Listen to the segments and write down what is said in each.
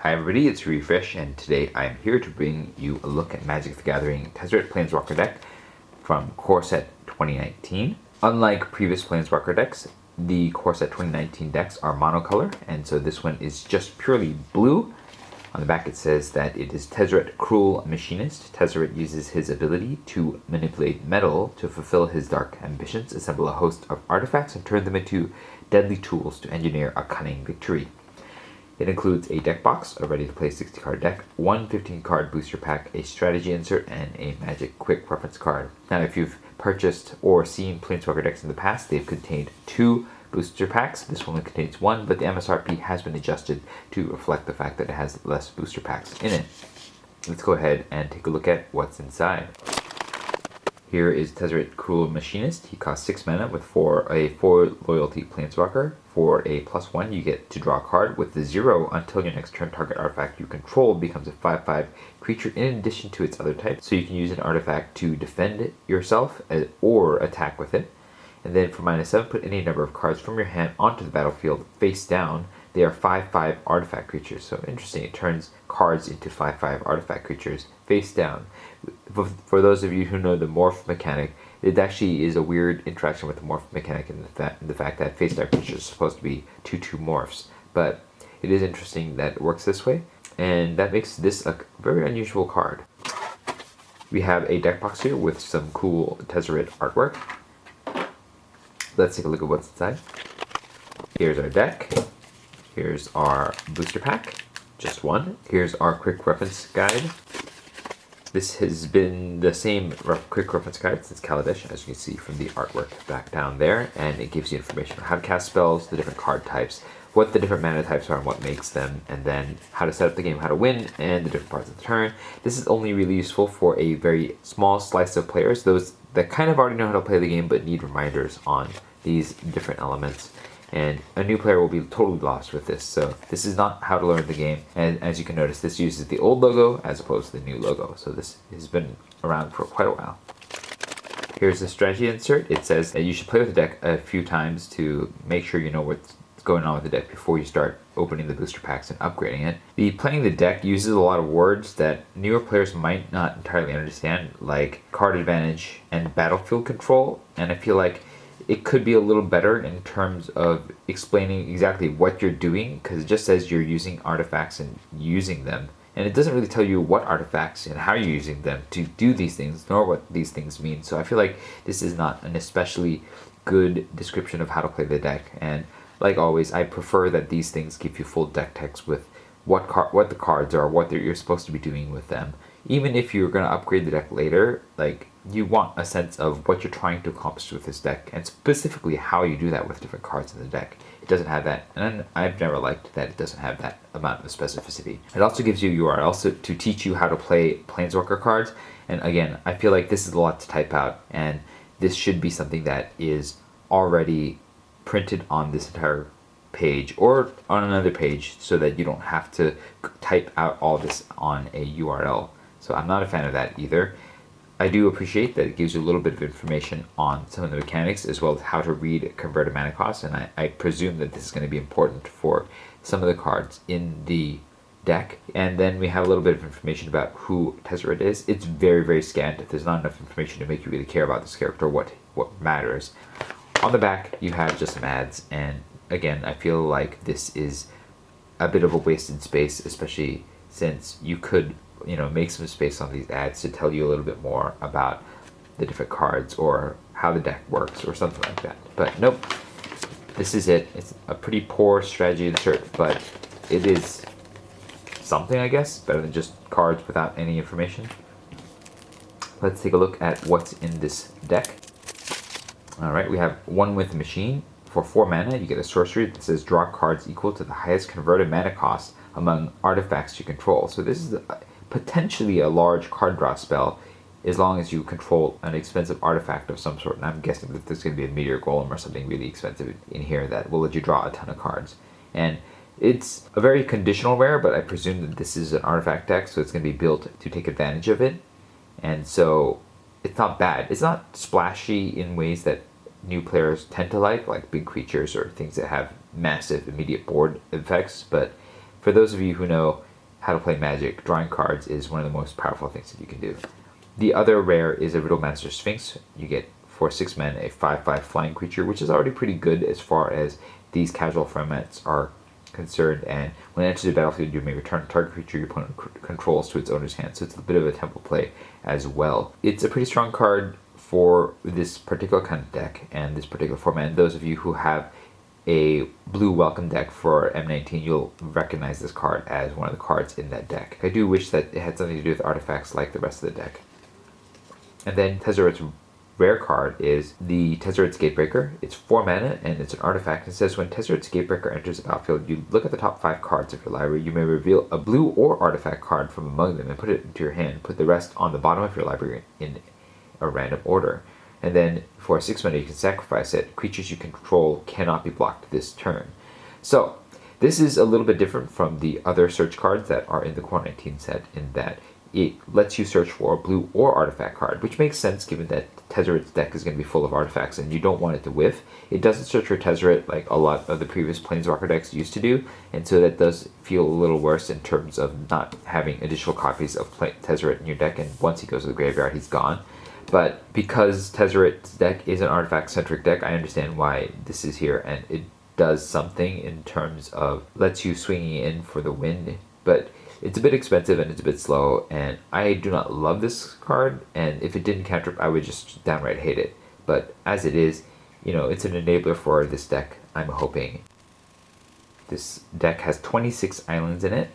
Hi everybody, it's Refresh, and today I'm here to bring you a look at Magic the Gathering Tezzeret Planeswalker deck from Core Set 2019. Unlike previous Planeswalker decks, the Core Set 2019 decks are monocolor, and so this one is just purely blue. On the back it says that it is Tezzeret Cruel Machinist. Tezzeret uses his ability to manipulate metal to fulfill his dark ambitions, assemble a host of artifacts, and turn them into deadly tools to engineer a cunning victory. It includes a deck box, a ready-to-play 60-card deck, one 15-card booster pack, a strategy insert, and a Magic Quick Reference card. Now, if you've purchased or seen Planeswalker decks in the past, they've contained 2 booster packs. This one contains 1, but the MSRP has been adjusted to reflect the fact that it has less booster packs in it. Let's go ahead and take a look at what's inside. Here is Tezzeret Cruel Machinist. He costs 6 mana with a 4 loyalty Planeswalker. For a +1, you get to draw a card. With the 0, until your next turn, target artifact you control becomes a 5/5 creature in addition to its other types. So you can use an artifact to defend yourself or attack with it. And then for -7, put any number of cards from your hand onto the battlefield face down. They are 5/5 artifact creatures. So interesting, it turns cards into 5/5 artifact creatures face down. For those of you who know the morph mechanic, it actually is a weird interaction with the morph mechanic in the fact that face down creatures are supposed to be 2/2 morphs. But it is interesting that it works this way, and that makes this a very unusual card. We have a deck box here with some cool Tezzeret artwork. Let's take a look at what's inside. Here's our deck. Here's our booster pack, just one. Here's our quick reference guide. This has been the same quick reference guide since Kaladesh, as you can see from the artwork back down there, and it gives you information on how to cast spells, the different card types, what the different mana types are and what makes them, and then how to set up the game, how to win, and the different parts of the turn. This is only really useful for a very small slice of players, those that kind of already know how to play the game but need reminders on these different elements. And a new player will be totally lost with this. So this is not how to learn the game. And as you can notice, this uses the old logo as opposed to the new logo. So this has been around for quite a while. Here's the strategy insert. It says that you should play with the deck a few times to make sure you know what's going on with the deck before you start opening the booster packs and upgrading it. The playing the deck uses a lot of words that newer players might not entirely understand, like card advantage and battlefield control. And I feel like it could be a little better in terms of explaining exactly what you're doing, because it just says you're using artifacts and using them. And it doesn't really tell you what artifacts and how you're using them to do these things, nor what these things mean. So I feel like this is not an especially good description of how to play the deck. And like always, I prefer that these things give you full deck text with what the cards are, what you're supposed to be doing with them. Even if you're going to upgrade the deck later, like, you want a sense of what you're trying to accomplish with this deck, and specifically how you do that with different cards in the deck. It doesn't have that, and I've never liked that it doesn't have that amount of specificity. It also gives you URLs to teach you how to play Planeswalker cards, and again, I feel like this is a lot to type out, and this should be something that is already printed on this entire page or on another page so that you don't have to type out all this on a URL. So I'm not a fan of that either. I do appreciate that it gives you a little bit of information on some of the mechanics as well as how to read converted mana costs, and I presume that this is going to be important for some of the cards in the deck. And then we have a little bit of information about who Tezzeret is. It's very, very scant. There's not enough information to make you really care about this character, what matters. On the back, you have just some ads, and again, I feel like this is a bit of a wasted space, especially since you could make some space on these ads to tell you a little bit more about the different cards or how the deck works or something like that. But nope, this is it. It's a pretty poor strategy insert, but it is something, I guess, better than just cards without any information. Let's take a look at what's in this deck. Alright, we have one with machine. For 4 mana, you get a sorcery that says draw cards equal to the highest converted mana cost among artifacts you control. So this is potentially a large card draw spell as long as you control an expensive artifact of some sort. And I'm guessing that there's going to be a meteor golem or something really expensive in here that will let you draw a ton of cards. And it's a very conditional rare, but I presume that this is an artifact deck, so it's going to be built to take advantage of it. And so it's not bad. It's not splashy in ways that new players tend to like big creatures or things that have massive immediate board effects. But for those of you who know how to play Magic, drawing cards is one of the most powerful things that you can do. The other rare is a Riddlemaster Sphinx. You get for 6 men a 5/5 flying creature, which is already pretty good as far as these casual formats are concerned. And when it enters the battlefield, you may return a target creature your opponent controls to its owner's hand. So it's a bit of a tempo play as well. It's a pretty strong card for this particular kind of deck and this particular format. And those of you who have a blue welcome deck for M19, you'll recognize this card as one of the cards in that deck. I do wish that it had something to do with artifacts like the rest of the deck. And then Tezzeret's rare card is the Tezzeret's Gatebreaker. It's 4 mana and it's an artifact. It says when Tezzeret's Gatebreaker enters the battlefield, you look at the top 5 cards of your library. You may reveal a blue or artifact card from among them and put it into your hand. Put the rest on the bottom of your library in a random order. And then for 6 mana you can sacrifice it. Creatures you control cannot be blocked this turn. So this is a little bit different from the other search cards that are in the Core 19 set in that it lets you search for a blue or artifact card, which makes sense given that Tezzeret's deck is going to be full of artifacts and you don't want it to whiff. It doesn't search for Tezzeret like a lot of the previous Planeswalker decks used to do, and so that does feel a little worse in terms of not having additional copies of Tezzeret in your deck, and once he goes to the graveyard, he's gone. But because Tezzeret's deck is an artifact-centric deck, I understand why this is here, and it does something in terms of lets you swinging in for the win, but it's a bit expensive and it's a bit slow, and I do not love this card, and if it didn't cantrip, I would just downright hate it. But as it is, you know, it's an enabler for this deck, I'm hoping. This deck has 26 islands in it.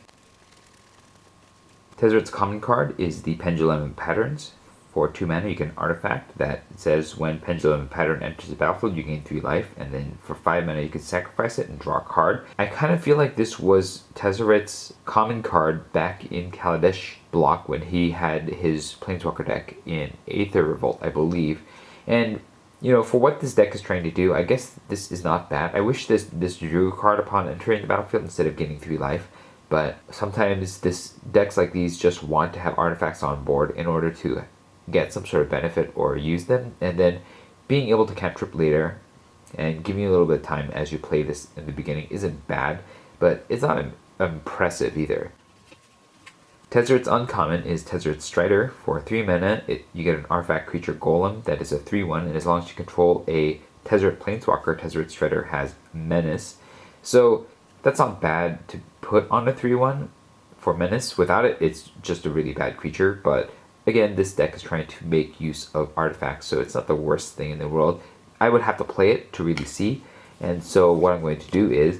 Tezzeret's common card is the Pendulum Patterns. For 2 mana, you get an artifact that says when Pendulum Pattern enters the battlefield, you gain 3 life, and then for 5 mana, you can sacrifice it and draw a card. I kind of feel like this was Tezzeret's common card back in Kaladesh block when he had his Planeswalker deck in Aether Revolt, I believe. And, you know, for what this deck is trying to do, I guess this is not bad. I wish this drew a card upon entering the battlefield instead of gaining 3 life. But sometimes decks like these just want to have artifacts on board in order to get some sort of benefit or use them, and then being able to cantrip later and giving you a little bit of time as you play this in the beginning isn't bad, but it's not impressive either. Tezzeret's uncommon is Tezzeret's Strider. For 3 mana, you get an artifact creature Golem that is a 3/1, and as long as you control a Tezzeret Planeswalker, Tezzeret's Strider has Menace. So that's not bad to put on a 3/1 for Menace. Without it, it's just a really bad creature, but again, this deck is trying to make use of artifacts, so it's not the worst thing in the world. I would have to play it to really see, and so what I'm going to do is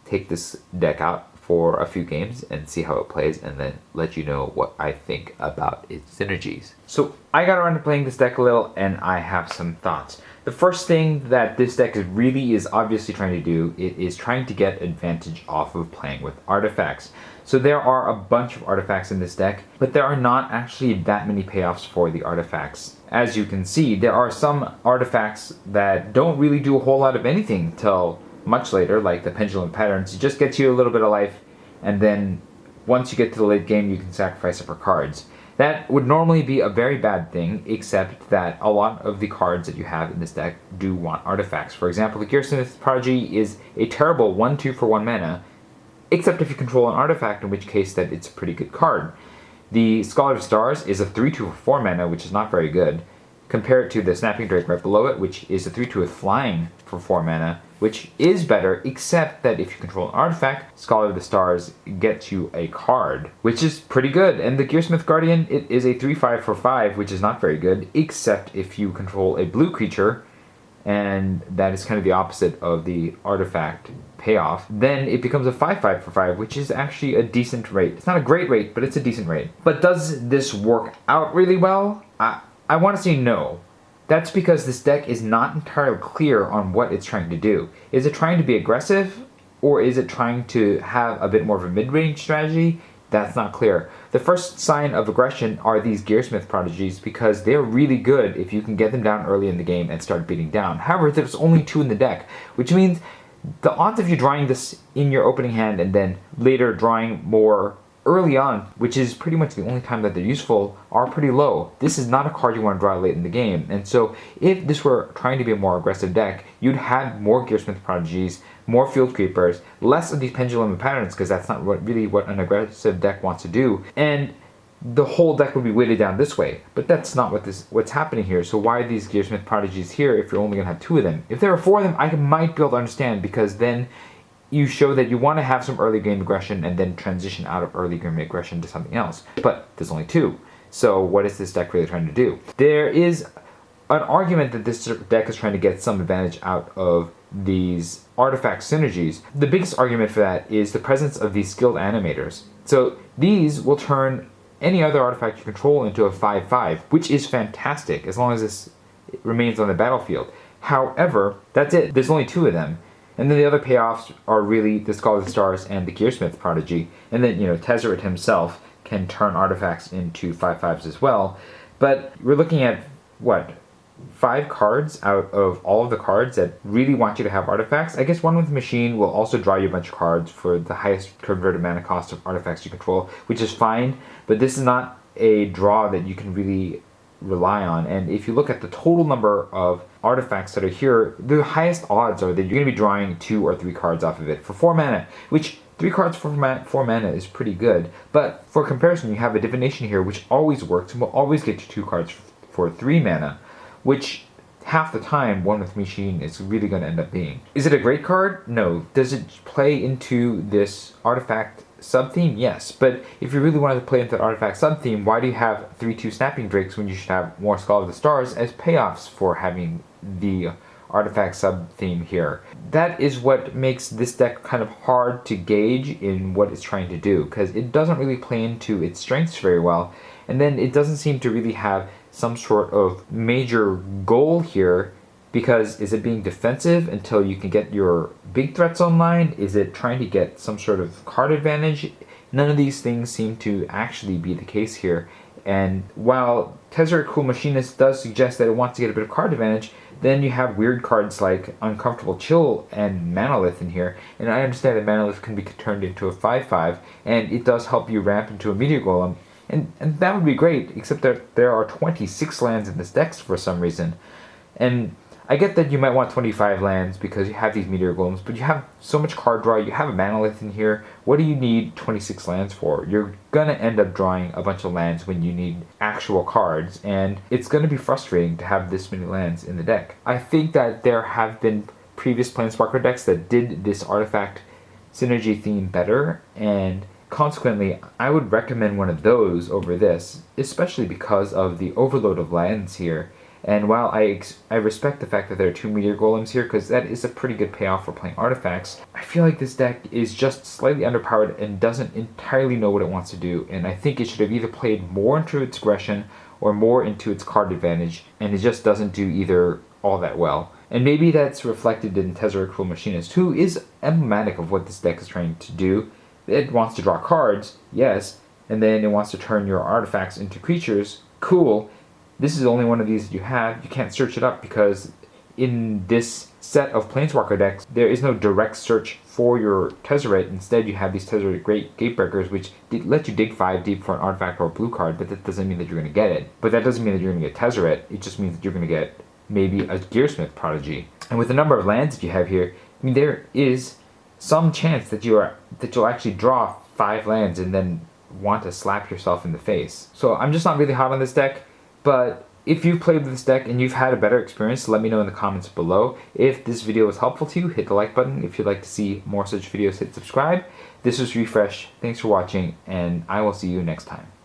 take this deck out for a few games and see how it plays, and then let you know what I think about its synergies. So I got around to playing this deck a little, and I have some thoughts. The first thing that this deck is obviously trying to do, it is trying to get advantage off of playing with artifacts. So there are a bunch of artifacts in this deck, but there are not actually that many payoffs for the artifacts. As you can see, there are some artifacts that don't really do a whole lot of anything till much later, like the Pendulum Patterns. It just gets you a little bit of life, and then once you get to the late game, you can sacrifice it for cards. That would normally be a very bad thing, except that a lot of the cards that you have in this deck do want artifacts. For example, the Gearsmith Prodigy is a terrible 1/2 for 1 mana, except if you control an artifact, in which case that it's a pretty good card. The Scholar of Stars is a 3/2 for 4 mana, which is not very good. Compare it to the Snapping Drake right below it, which is a 3/2 with flying for 4 mana, which is better, except that if you control an artifact, Scholar of the Stars gets you a card, which is pretty good. And the Gearsmith Guardian, it is a 3/5 for 5, which is not very good, except if you control a blue creature, and that is kind of the opposite of the artifact payoff. Then it becomes a 5/5 for 5, which is actually a decent rate. It's not a great rate, but it's a decent rate. But does this work out really well? I want to say no. That's because this deck is not entirely clear on what it's trying to do. Is it trying to be aggressive, or is it trying to have a bit more of a mid-range strategy? That's not clear. The first sign of aggression are these Gearsmith Prodigies, because they're really good if you can get them down early in the game and start beating down. However, there's only 2 in the deck, which means the odds of you drawing this in your opening hand and then later drawing more early on, which is pretty much the only time that they're useful, are pretty low. This is not a card you want to draw late in the game, and so if this were trying to be a more aggressive deck, you'd have more Gearsmith Prodigies, more Field Creepers, less of these Pendulum Patterns, because that's not really what an aggressive deck wants to do, and the whole deck would be weighted down this way. But that's not what's happening here. So why are these Gearsmith Prodigies here if you're only going to have 2 of them? If there are 4 of them, I might be able to understand, because then you show that you want to have some early game aggression and then transition out of early game aggression to something else. But there's only 2. So what is this deck really trying to do? There is an argument that this deck is trying to get some advantage out of these artifact synergies. The biggest argument for that is the presence of these skilled animators. So these will turn any other artifact you control into a 5/5, which is fantastic as long as this remains on the battlefield. However, that's it. There's only 2 of them. And then the other payoffs are really the Skull of the Stars and the Gearsmith Prodigy. And then, Tezzeret himself can turn artifacts into 5/5s as well. But we're looking at, 5 cards out of all of the cards that really want you to have artifacts. I guess one with Machine will also draw you a bunch of cards for the highest converted mana cost of artifacts you control, which is fine, but this is not a draw that you can really rely on. And if you look at the total number of artifacts that are here, the highest odds are that you're going to be drawing 2 or 3 cards off of it for 4 mana, which 3 cards for 4 mana is pretty good. But for comparison, you have a Divination here, which always works and will always get you 2 cards for 3 mana, which half the time one with Machine is really going to end up being. Is it a great card? No. Does it play into this artifact sub-theme? Yes. But if you really wanted to play into that artifact sub-theme, why do you have 3/2 Snapping Drakes when you should have more Skull of the Stars as payoffs for having the artifact sub-theme here? That is what makes this deck kind of hard to gauge in what it's trying to do, because it doesn't really play into its strengths very well, and then it doesn't seem to really have some sort of major goal here, because is it being defensive until you can get your big threats online? Is it trying to get some sort of card advantage? None of these things seem to actually be the case here. And while Tezzeret Cool Machinist does suggest that it wants to get a bit of card advantage, then you have weird cards like Uncomfortable Chill and Manolith in here. And I understand that Manolith can be turned into a 5/5, and it does help you ramp into a Meteor Golem. And that would be great, except that there are 26 lands in this deck for some reason. And I get that you might want 25 lands because you have these Meteor Golems, but you have so much card draw, you have a Manolith in here. What do you need 26 lands for? You're gonna end up drawing a bunch of lands when you need actual cards, and it's gonna be frustrating to have this many lands in the deck. I think that there have been previous Planeswalker decks that did this artifact synergy theme better, and consequently, I would recommend one of those over this, especially because of the overload of lands here. And while I respect the fact that there are 2 Meteor Golems here, because that is a pretty good payoff for playing artifacts, I feel like this deck is just slightly underpowered and doesn't entirely know what it wants to do. And I think it should have either played more into its aggression or more into its card advantage, and it just doesn't do either all that well. And maybe that's reflected in Tezzeret Cool Machinist, who is emblematic of what this deck is trying to do. It wants to draw cards, yes, and then it wants to turn your artifacts into creatures. Cool. This is the only one of these that you have. You can't search it up because in this set of Planeswalker decks, there is no direct search for your Tezzeret. Instead, you have these Tezzeret Great Gatebreakers, which let you dig 5 deep for an artifact or a blue card, but that doesn't mean that you're going to get it. But that doesn't mean that you're going to get Tezzeret. It just means that you're going to get maybe a Gearsmith Prodigy. And with the number of lands that you have here, I mean, there is some chance that you'll actually draw 5 lands and then want to slap yourself in the face. So I'm just not really hot on this deck, but if you've played with this deck and you've had a better experience, let me know in the comments below. If this video was helpful to you, hit the like button. If you'd like to see more such videos, hit subscribe. This was Refresh. Thanks for watching, and I will see you next time.